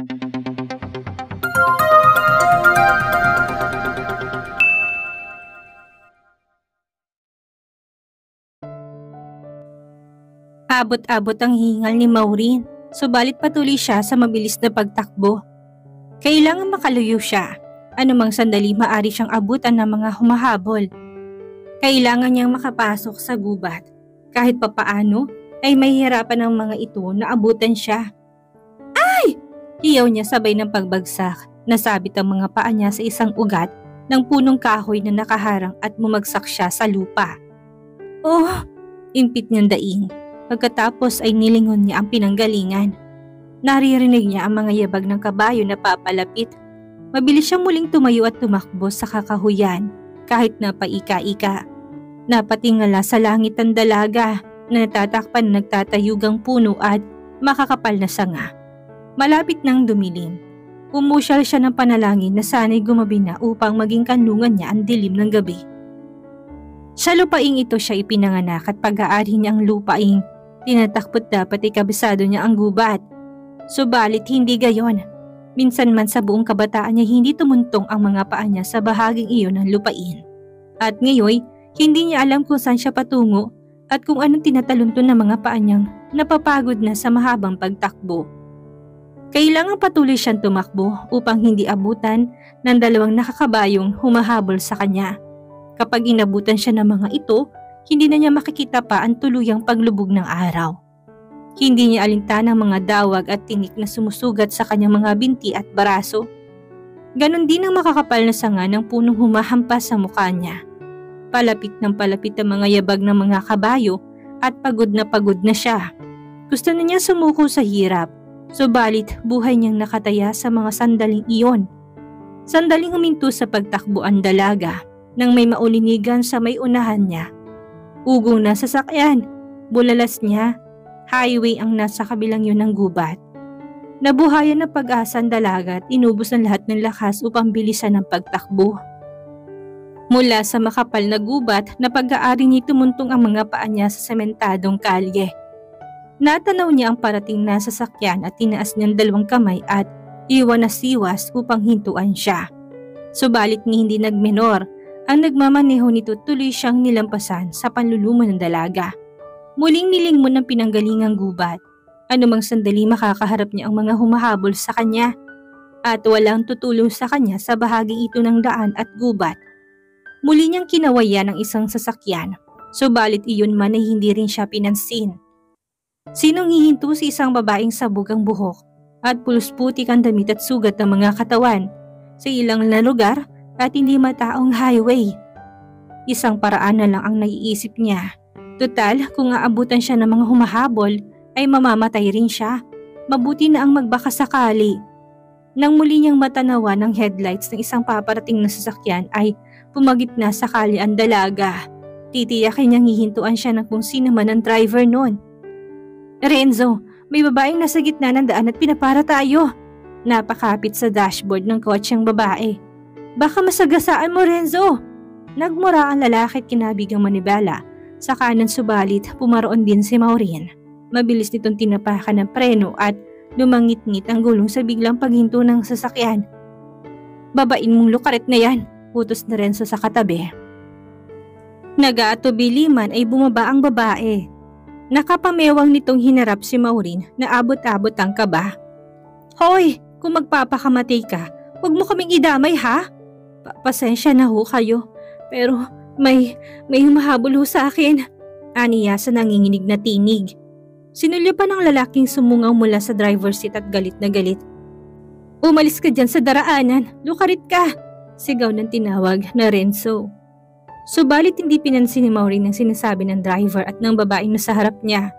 Abot-abot ang hingal ni Maureen, subalit patuloy siya sa mabilis na pagtakbo. Kailangan makaluyo siya, anumang sandali maari siyang abutan ng mga humahabol. Kailangan niyang makapasok sa gubat, kahit papaano ay mahihirapan ng mga ito na abutan siya. Ay! Hiyaw niya sabay ng pagbagsak, nasabit ang mga paa niya sa isang ugat ng punong kahoy na nakaharang at bumagsak siya sa lupa. Oh! Impit niyang daing. Pagkatapos ay nilingon niya ang pinanggalingan. Naririnig niya ang mga yabag ng kabayo na papalapit. Mabilis siyang muling tumayo at tumakbo sa kakahuyan kahit napaika-ika. Napatingala sa langit ang dalaga na natatakpan ng nagtatayugang puno at makakapal na sanga. Malapit nang dumilim. Umusyal siya ng panalangin na sana'y gumabi na upang maging kanlungan niya ang dilim ng gabi. Sa lupaing ito siya ipinanganak at pag-aari niya ang lupaing tinatakbot dapat ay kabisado niya ang gubat. Subalit hindi gayon. Minsan man sa buong kabataan niya hindi tumuntong ang mga paa niya sa bahaging iyon ng lupain. At ngayon, hindi niya alam kung saan siya patungo at kung anong tinatalunton ng mga paa niyang napapagod na sa mahabang pagtakbo. Kailangan patuloy siyang tumakbo upang hindi abutan ng dalawang nakakabayong humahabol sa kanya. Kapag inabutan siya ng mga ito, hindi na niya makikita pa ang tuluyang paglubog ng araw. Hindi niya alintan ang mga dawag at tinik na sumusugat sa kanyang mga binti at baraso. Ganon din ang makakapal na sanga ng punong humahampas sa mukha niya. Palapit ng palapit ang mga yabag ng mga kabayo at pagod na siya. Gusto na niya sumuko sa hirap, subalit buhay niyang nakataya sa mga sandaling iyon. Sandaling huminto sa pagtakbo ang dalaga nang may maulinigan sa may unahan niya. Ugong na sasakyan, bulalas niya, highway ang nasa kabilang yun ng gubat. Nabuhayan ng pag-asa ang dalaga at inubos ang lahat ng lakas upang bilisan ang pagtakbo. Mula sa makapal na gubat na pag-aari niya tumuntong ang mga paa niya sa sementadong kalye. Natanaw niya ang parating na sasakyan at tinaas niyang dalawang kamay at iwan na siwas upang hintuan siya. Subalit ni hindi nagmenor. Ang nagmamaneho nito tuloy siyang nilampasan sa panlulumo ng dalaga. Muling nilingon ng pinanggalingang gubat. Anumang sandali makakaharap niya ang mga humahabol sa kanya at walang tutulong sa kanya sa bahagi ito ng daan at gubat. Muli niyang kinawayan ang isang sasakyan, subalit iyon man ay hindi rin siya pinansin. Sinong hihinto si isang babaeng sabog ang buhok at pulos-putik ang damit at sugat ng mga katawan sa ilang na lugar at hindi mataong highway. Isang paraan na lang ang naiisip niya. Total, kung aabutan siya ng mga humahabol, ay mamamatay rin siya. Mabuti na ang magbaka sakali. Nang muli niyang matanawa ng headlights ng isang paparating na sasakyan ay pumagit na sakali ang dalaga. Titiyakin niyang hihintuan siya ng kung sino man ang driver noon. Renzo, may babaeng nasa gitna ng daan at pinapara tayo. Napakapit sa dashboard ng kotseng babae. Baka masagasaan mo, Renzo. Nagmura ang lalaki at kinabigang manibala. Sa kanan subalit pumaroon din si Maureen. Mabilis nitong tinapakan ng preno at lumangit-ngit ang gulong sa biglang paghinto ng sasakyan. Babain mong lukaret na yan, utos na Renzo sa katabi. Nag-aatubili man ay bumaba ang babae. Nakapamewang nitong hinarap si Maureen na abot-abot ang kaba. Hoy, kung magpapakamatay ka, huwag mo kaming idamay ha? Pasensya na ho kayo, pero may humahabol ho sa akin. Aniya sa nanginginig na tinig. Sinulyo pa ng lalaking sumungaw mula sa driver's seat at galit na galit. Umalis ka dyan sa daraanan, lukarit ka! Sigaw ng tinawag na Renzo. Subalit hindi pinansin ni Maureen ang sinasabi ng driver at ng babaeng nasa harap niya.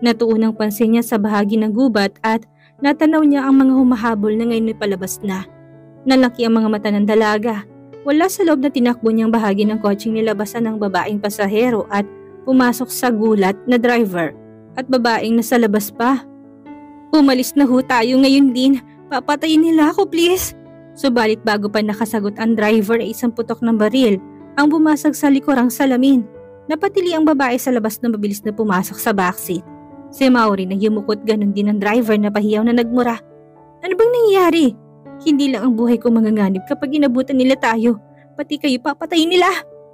Natuunang pansin niya sa bahagi ng gubat at natanaw niya ang mga humahabol na ngayon may palabas na. Nalaki ang mga mata ng dalaga. Wala sa loob na tinakbo niyang bahagi ng kotseng nilabasan ng babaeng pasahero at pumasok sa gulat na driver at babaeng nasa labas pa. Umalis na ho tayo ngayon din. Papatayin nila ako please. Subalit bago pa nakasagot ang driver ay isang putok ng baril ang bumasag sa likurang salamin. Napatili ang babae sa labas na mabilis na pumasok sa backseat. Si Maureen ay yumukot, ganun din ang driver na pahiyaw na nagmura. Ano bang nangyayari? Hindi lang ang buhay ko manganganib kapag inabutan nila tayo. Pati kayo papatayin nila!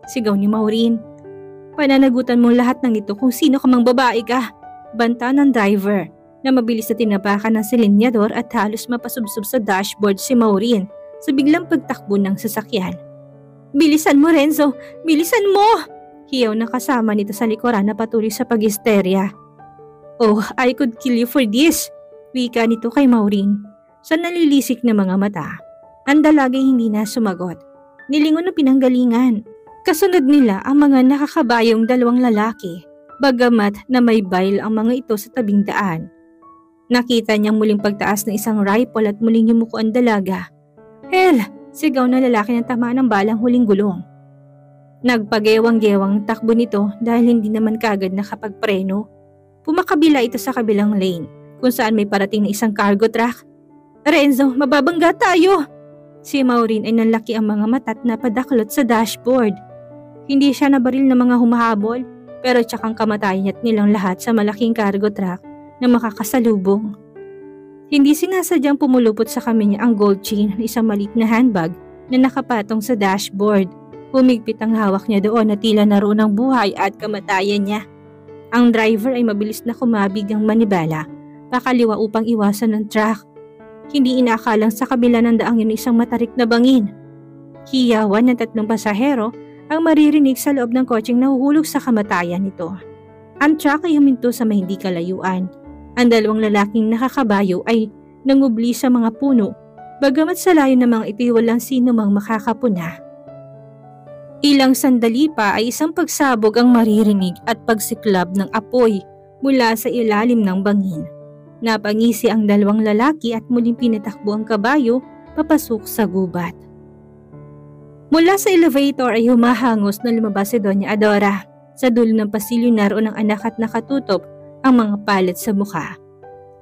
Sigaw ni Maureen. Pananagutan mo lahat ng ito kung sino ka mang babae ka. Banta ng driver na mabilis na tinapakan ng silinyador at halos mapasubsob sa dashboard si Maureen sa biglang pagtakbo ng sasakyan. Bilisan mo, Renzo! Bilisan mo! Hiyaw na kasama nito sa likuran na patuloy sa pag-histerya. Oh, I could kill you for this! Wika nito kay Maureen sa nalilisik na mga mata. Ang dalagay hindi na sumagot. Nilingon na pinanggalingan. Kasunod nila ang mga nakakabayong dalawang lalaki, bagamat na may bail ang mga ito sa tabing daan. Nakita niyang muling pagtaas ng isang rifle at muling yumuko ang dalaga. Hell! Sigaw na lalaki ng tamaan ng balang huling gulong. Nagpagewang-gewang takbo nito dahil hindi naman kagad nakapagpreno. Pumakabila ito sa kabilang lane kung saan may parating na isang cargo truck. Renzo, mababangga tayo! Si Maureen ay nanlaki ang mga mata at napadaklot sa dashboard. Hindi siya nabaril ng mga humahabol pero tsakang kamatayan at nilang lahat sa malaking cargo truck na makakasalubong. Hindi sinasadyang pumulupot sa kami niya ang gold chain ng isang maliit na handbag na nakapatong sa dashboard. Humigpit ang hawak niya doon na tila naroon ang buhay at kamatayan niya. Ang driver ay mabilis na kumabig ang manibela pakaliwa upang iwasan ng truck. Hindi inakalang sa kabila ng daang yun isang matarik na bangin. Hiyawan ng 3 pasahero ang maririnig sa loob ng kotseng nahuhulog sa kamatayan nito. Ang truck ay huminto sa may hindi kalayuan. Ang 2 lalaking nakakabayo ay nangubli sa mga puno, bagamat sa layo ng mga ito'y walang sino mang makakapuna. Ilang sandali pa ay isang pagsabog ang maririnig at pagsiklab ng apoy mula sa ilalim ng bangin. Napangisi ang 2 lalaki at muling pinatakbo ang kabayo papasok sa gubat. Mula sa elevator ay humahangos na lumabas si Doña Adora. Sa dulo ng pasilyo naroon ang anak at nakatutok ang mga palet sa mukha.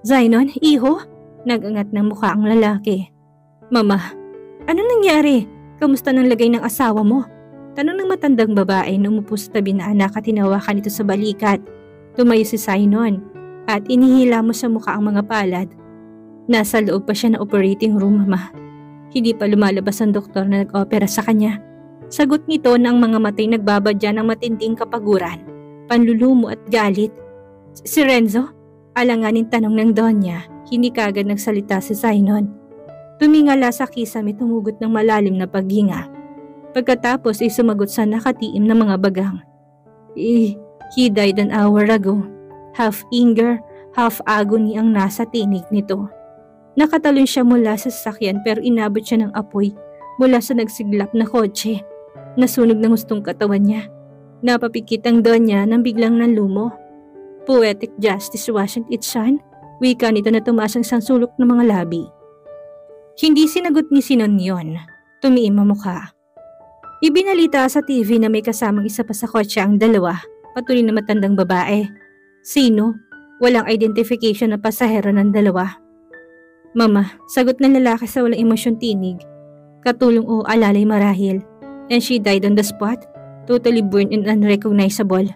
Zainon, iho? Nag-angat ng mukha ang lalaki. Mama, anong nangyari? Kamusta ng lagay ng asawa mo? Tanong ng matandang babae na umupo sa tabi na anak at hinawakan ito sa balikat. Tumayo si Zainon at inihila mo sa mukha ang mga palad. Nasa loob pa siya ng operating room, Mama. Hindi pa lumalabas ang doktor na nag-opera sa kanya. Sagot nito na ang mga matay nagbabadya ng matinding kapaguran, panlulumo at galit. Si Renzo? Alanganin tanong ng Donya. Hindi kagad nagsalita si Zainon. Tumingala sa kisame tumugot ng malalim na paghinga. Pagkatapos ay sumagot sa nakatiim na mga bagang. He died an hour ago. Half anger, half agony ang nasa tinig nito. Nakatalon siya mula sa sasakyan pero inabot siya ng apoy mula sa nagsiglap na kotse. Nasunog ng hustong katawan niya. Napapikit ang Donya nang biglang nanlumo. Poetic justice wasn't it, son? Wika nito na tumaas ang isang sulok ng mga labi. Hindi sinagot ni Sinon yon. Tumiim ang mukha. Ibinalita sa TV na may kasamang isa pa sa kotse ang 2, patuloy na matandang babae. Sino? Walang identification na pasahero ng 2. Mama, sagot ng lalaki sa walang emosyon tinig. Katulong o alalay marahil. And she died on the spot, totally burned and unrecognizable.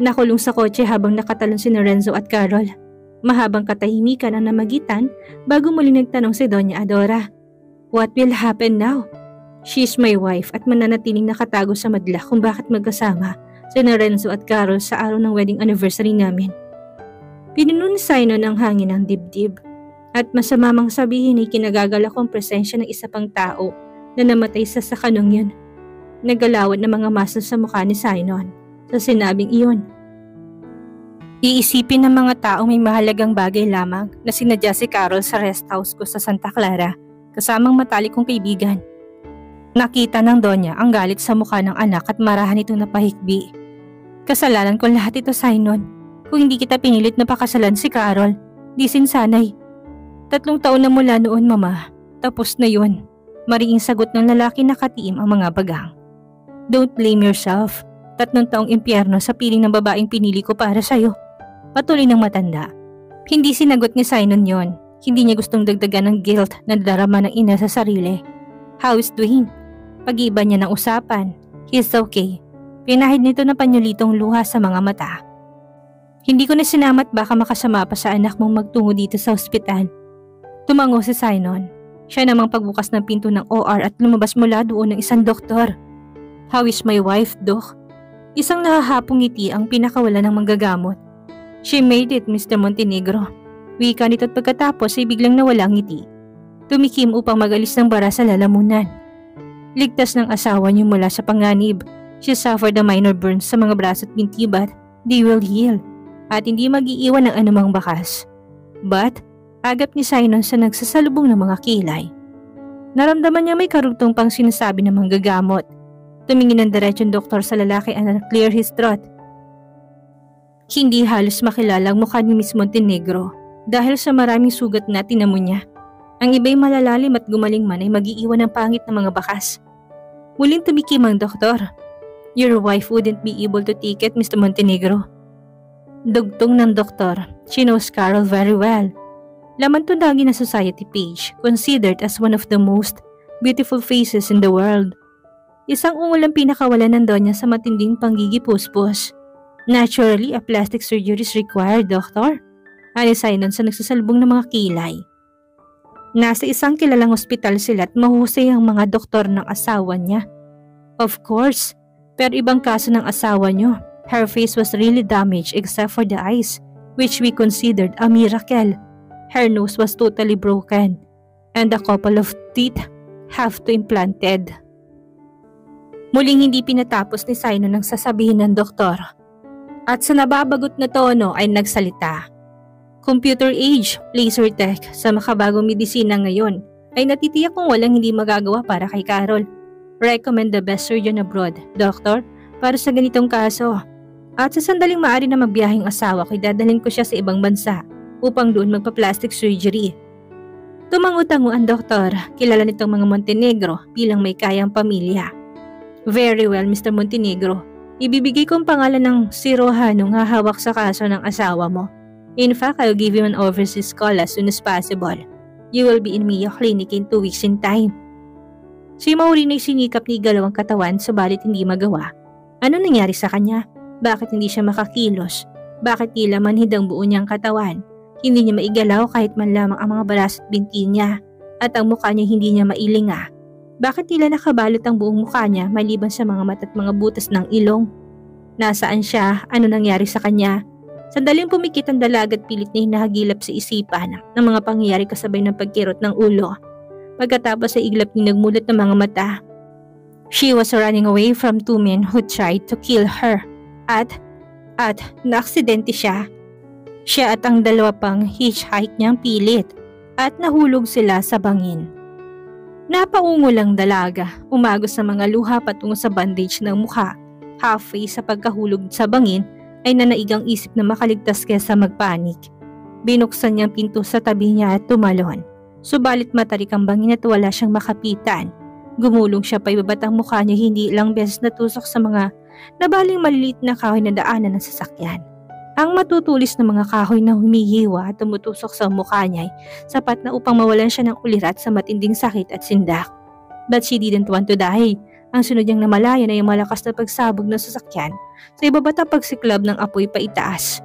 Nakulong sa kotse habang nakatalon si Renzo at Carol. Mahabang katahimikan ang namagitan bago muli nagtanong si Doña Adora. What will happen now? She's my wife at mananatiling nakatago sa madla kung bakit magkasama si Renzo at Carol sa araw ng wedding anniversary namin. Pinuno ni Zainon ang hangin ng dibdib at masamamang sabihin ay kinagagala kong presensya ng isa pang tao na namatay sa sakanong yun. Nagalawad na mga muscle sa mukha ni Zainon sa sinabing iyon. Iisipin ng mga tao may mahalagang bagay lamang na sinadya si Carol sa rest house ko sa Santa Clara kasamang matalik kong kaibigan. Nakita ng Donya ang galit sa mukha ng anak at marahan itong napahikbi. Kasalanan ko lahat ito, Zainon. Kung hindi kita pinilit na pakasalan si Carol, di sinsanay. 3 taon na mula noon, Mama. Tapos na yun. Mariing sagot ng lalaki na katiim ang mga bagang. Don't blame yourself. 3 taong impyerno sa piling ng babaeng pinili ko para sa'yo. Patuloy ng matanda. Hindi sinagot ni Zainon yon. Hindi niya gustong dagdagan ng guilt na nadarama ng ina sa sarili. How is Dwayne? Pag-iba niya ng usapan. He's okay. Pinahid nito na panyulitong luha sa mga mata. Hindi ko na sinamat baka makasama pa sa anak mong magtungo dito sa ospital. Tumango si Sinon. Siya namang pagbukas ng pinto ng OR at lumabas mula doon ng isang doktor. "How is my wife, Doc?" Isang nahahapong ngiti ang pinakawala ng manggagamot. "She made it, Mr. Montenegro." Wika nito at pagkatapos ay biglang nawala ang ngiti. Tumikim upang magalis ng bara sa lalamunan. Ligtas ng asawa niyo mula sa panganib. She suffered a minor burns sa mga braso at binti but they will heal at hindi mag-iiwan ng anumang bakas. But agap ni Sinon sa nagsasalubong ng mga kilay. Naramdaman niya may karugtong pang sinasabi ng manggagamot. Tumingin ng diretsong doktor sa lalaki at clear his throat. Hindi halos makilala ang mukha ni Miss Montenegro dahil sa maraming sugat na tinamo niya. Ang iba'y malalalim at gumaling man ay mag-iiwan ng pangit na mga bakas. Muling tumikim ang doktor. "Your wife wouldn't be able to take it, Mr. Montenegro." Dugtong ng doktor. She knows Carol very well. Laman to lagi na society page, considered as one of the most beautiful faces in the world. Isang ungol ang pinakawalan ng donya sa matinding panggigipuspos. "Naturally, a plastic surgery is required, doctor." Ayon Sinon sa nagsasalubong ng mga kilay. Nasa isang kilalang ospital sila at mahusay ang mga doktor ng asawa niya. "Of course, pero ibang kaso ng asawa niyo. Her face was really damaged except for the eyes, which we considered a miracle. Her nose was totally broken, and a couple of teeth have to implanted." Muling hindi pinatapos ni Sinon ang sasabihin ng doktor. At sa nababagot na tono ay nagsalita. "Computer age, laser tech sa makabagong medisina ngayon ay natitiyak kung walang hindi magagawa para kay Carol. Recommend the best surgeon abroad, doctor, para sa ganitong kaso. At sa sandaling maaari na magbiyaheng asawa ko, dadalhin ko siya sa ibang bansa upang doon magpa-plastic surgery." Tumango-tango ang doktor. Kilala nitong mga Montenegro bilang may kayang pamilya. "Very well, Mr. Montenegro. Ibibigay ko ang pangalan ng sirohanong hahawak sa kaso ng asawa mo. In fact, I'll give you an overseas call as soon as possible. You will be in Mayo Clinic in 2 weeks in time." Si Maureen ay sinikap ni galawang katawan subalit hindi magawa. Ano nangyari sa kanya? Bakit hindi siya makakilos? Bakit tila manhid ang buo niyang katawan? Hindi niya maigalaw kahit man lamang ang mga baras at binti niya, at ang mukha niya hindi niya mailinga. Bakit tila nakabalot ang buong mukha niya maliban sa mga mata at mga butas ng ilong? Nasaan siya? Ano nangyari sa kanya? Sandaling pumikit ang dalaga at pilit na hinahagilap sa isipan ng mga pangyayari kasabay ng pagkirot ng ulo. Pagkatapos ay iglap ni nagmulat ng mga mata. She was running away from 2 men who tried to kill her. At naaksidente siya. Siya at ang 2 pang hitchhike niyang pilit at nahulog sila sa bangin. Napaungol ang dalaga, umagos sa mga luha patungo sa bandage ng mukha. Halfway sa pagkahulog sa bangin ay nanaigang isip na makaligtas kesa magpanik. Binuksan niyang pinto sa tabi niya at tumalon. Subalit matarik ang bangin at wala siyang makapitan. Gumulong siya pa ibabat ang mukha niya, hindi ilang beses natusok sa mga nabaling maliliit na kahoy na daanan ng sasakyan. Ang matutulis na mga kahoy na humihiwa at tumutusok sa mukha niya ay sapat na upang mawalan siya ng ulirat sa matinding sakit at sindak. But she didn't want to die. Ang sunod niyang namalayan ay ang malakas na pagsabog ng sasakyan sa ibabat ang pagsiklab ng apoy paitaas.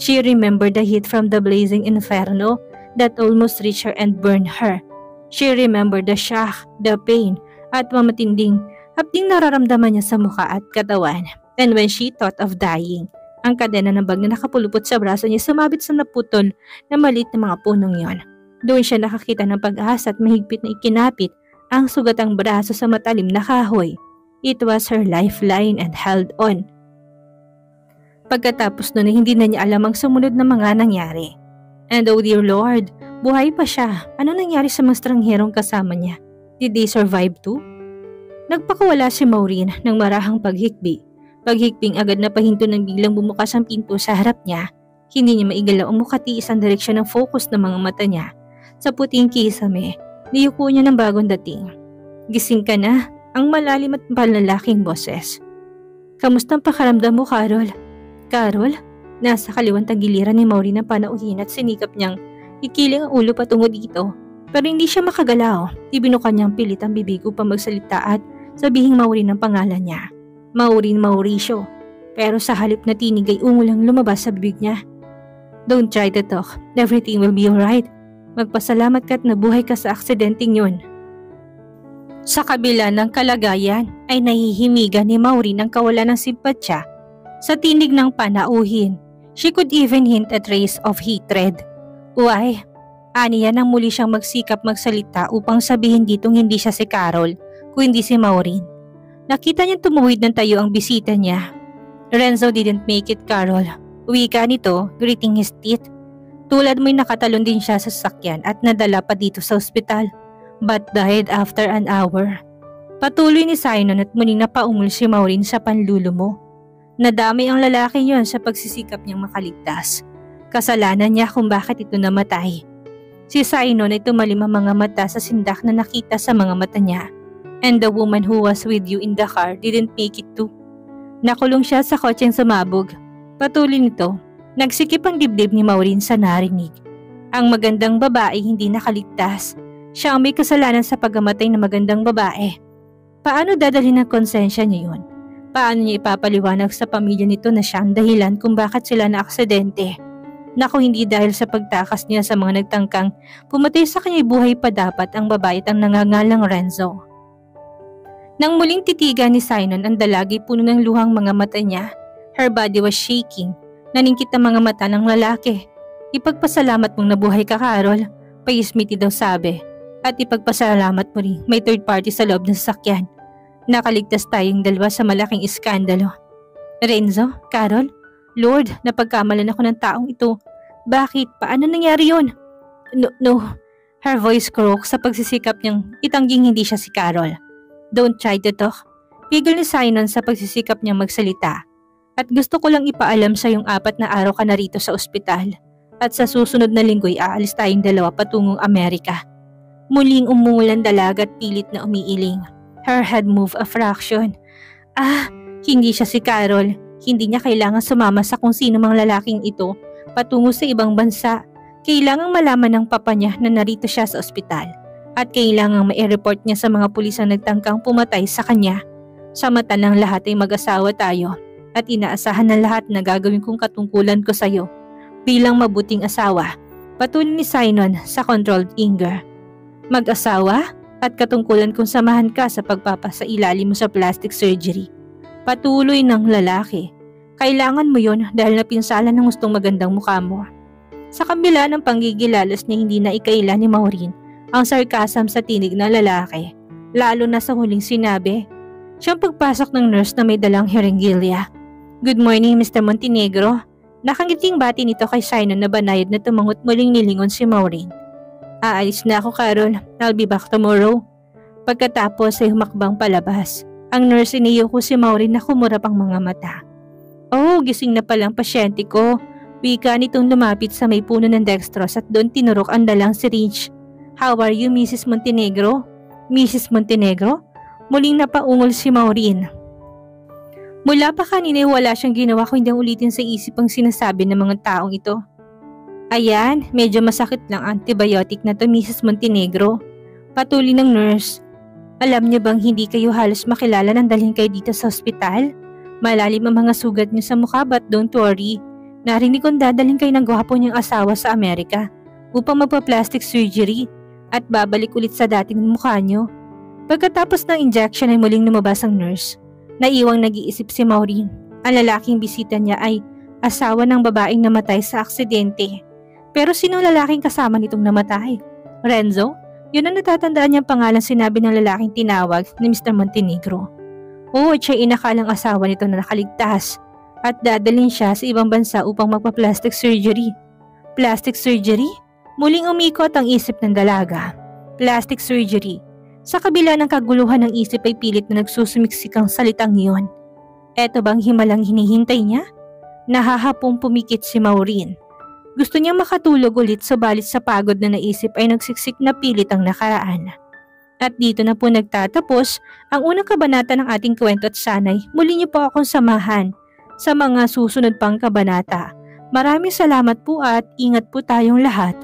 She remembered the heat from the blazing inferno that almost reached her and burned her. She remembered the shock, the pain, at mamatinding hapding nararamdaman niya sa mukha at katawan. And when she thought of dying, ang kadena ng bag na nakapulupot sa braso niya sumabit sa naputol na maliit na mga punong yon. Doon siya nakakita ng pag-asa at mahigpit na ikinapit ang sugatang braso sa matalim na kahoy. It was her lifeline and held on. Pagkatapos noon ay hindi na niya alam ang sumunod na mga nangyari. And oh dear Lord, buhay pa siya. Ano nangyari sa mga strangherong kasama niya? Did they survive too? Nagpakawala si Maureen ng marahang paghikbi. Paghikbing agad na pahinto nang biglang bumukas ang pinto sa harap niya. Hindi niya maigalaw ang mukatiis ang direksyon ng focus ng mga mata niya. Sa puting kisame, niyuko niya ng bagong dating. "Gising ka na?" Ang malalim at palalaking boses. "Kamusta ang pakaramdam mo, Carol?" "Carol?" Nasa kaliwang tagiliran ni Maureen ang panauhin at sinikap niyang ikiling ang ulo patungo dito. Pero hindi siya makagalaw. Ibinukan niyang pilit ang bibig upang magsalita at sabihing Maureen ang pangalan niya. Maureen Mauricio. Pero sa halip na tinig ay ungulang lumabas sa bibig niya. "Don't try to talk. Everything will be alright." Magpasalamat ka at nabuhay ka sa aksidenteng yun. Sa kabila ng kalagayan ay nahihimigan ni Maureen ang kawalan ng simpatsya sa tinig ng panauhin. She could even hint at trace of hatred. Uy, aniya nang muli siyang magsikap magsalita upang sabihin ditong hindi siya si Carol, kundi si Maureen. Nakita niyang tumuwid ng tayo ang bisita niya. Renzo didn't make it, Carol. Wika nito, gritting his teeth. Tulad mo'y nakatalon din siya sa sasakyan at nadala pa dito sa ospital, but died after an hour. Patuloy ni Sinon at muling napaungol si Maureen sa panlulumo. Nadami ang lalaki yon sa pagsisikap niyang makaligtas. Kasalanan niya kung bakit ito namatay. Si Sinon ay tumalim ang mga mata sa sindak na nakita sa mga mata niya. And the woman who was with you in the car didn't make it too. Nakulong siya sa kotseng sumabog. Patuloy nito, nagsikip ang dibdib ni Maureen sa narinig. Ang magandang babae hindi nakaligtas. Siya ang may kasalanan sa pagkamatay ng magandang babae. Paano dadalhin ng konsensya niya yun? Paano niya ipapaliwanag sa pamilya nito na siya ang dahilan kung bakit sila na-aksidente? Naku, hindi dahil sa pagtakas niya sa mga nagtangkang pumatay sa kanya'y buhay pa dapat ang babae at ang nangangalang Renzo. Nang muling titigan ni Sinon ang dalagi puno ng luhang mga mata niya, her body was shaking. Naningkit ang mga mata ng lalaki. Ipagpasalamat mong nabuhay ka, Carol, paismiti daw sabi. At ipagpasalamat mo rin may third party sa loob ng sasakyan. Nakaligtas tayong dalawa sa malaking iskandalo. Renzo, Carol, Lord, napagkamalan ako ng taong ito. Bakit? Paano nangyari yun? No. Her voice croaked sa pagsisikap niyang itangging hindi siya si Carol. Don't try to talk. Pigil ni Sinon sa pagsisikap niyang magsalita. At gusto ko lang ipaalam sa yung 4 na araw ka na rito sa ospital. At sa susunod na linggo'y aalis tayong dalawa patungong Amerika. Muling umungol ang dalaga at pilit na umiiling. Her head moved a fraction. Hindi siya si Carol. Hindi niya kailangan sumama sa kung sino mang lalaking ito patungo sa ibang bansa. Kailangang malaman ng papa niya na narito siya sa ospital. At kailangang mai-report niya sa mga pulis ang nagtangkang pumatay sa kanya. Sa mata ng lahat ay mag-asawa tayo. At inaasahan ng lahat na gagawin kong katungkulan ko sa iyo. Bilang mabuting asawa, patuloy ni Sinon sa controlled anger. Mag-asawa at katungkulan kong samahan ka sa pagpapasailalim mo sa plastic surgery. Patuloy ng lalaki. Kailangan mo yon dahil napinsala ng gustong magandang mukha mo. Sa kabila ng panggigilalas niya hindi na ikaila ni Maureen ang sarcasm sa tinig ng lalaki. Lalo na sa huling sinabi, siyang pagpasok ng nurse na may dalang herengilia. Good morning, Mr. Montenegro. Nakangiting bati nito kay Sinon na banayad na tumangot muling nilingon si Maureen. Aalis na ako, Carol. I'll be back tomorrow. Pagkatapos ay humakbang palabas. Ang nurse iniyo ko si Maureen na kumurap ang mga mata. Oh, gising na palang pasyente ko. Wika nitong lumapit sa may puno ng dextrose at doon tinurok ang dalang syringe. How are you, Mrs. Montenegro? Mrs. Montenegro? Muling napaungol si Maureen. Mula pa kanina wala siyang ginawa kundi ang ulitin sa isip ang sinasabi ng mga taong ito. Ayan, medyo masakit lang antibiotic na to, Mrs. Montenegro. Patuloy ng nurse. Alam niyo bang hindi kayo halos makilala nang dalhin kayo dito sa ospital? Malalim ang mga sugat niyo sa mukha but don't worry. Narinig kong dadalhin kayo ng gwapo niyang asawa sa Amerika upang magpa-plastic surgery at babalik ulit sa dating mukha niyo. Pagkatapos ng injection ay muling lumabas ang nurse. Naiwang nag-iisip si Maureen. Ang lalaking bisita niya ay asawa ng babaeng namatay sa aksidente. Pero sino ang lalaking kasama nitong namatay? Renzo? Yun ang natatandaan niyang pangalan sinabi ng lalaking tinawag ni Mr. Montenegro. Oo, siya inakalang asawa nito na nakaligtas at dadalhin siya sa ibang bansa upang magpa-plastic surgery. Plastic surgery? Muling umikot ang isip ng dalaga. Plastic surgery. Sa kabila ng kaguluhan ng isip ay pilit na nagsusumiksik ang salitang iyon. Eto bang himalang hinihintay niya? Nahahapong pumikit si Maureen. Gusto niyang makatulog ulit subalit sa pagod na naisip ay nagsiksik na pilit ang nakaraan. At dito na po nagtatapos ang unang kabanata ng ating kwento at sanay muli niyo po akong samahan sa mga susunod pang kabanata. Maraming salamat po at ingat po tayong lahat.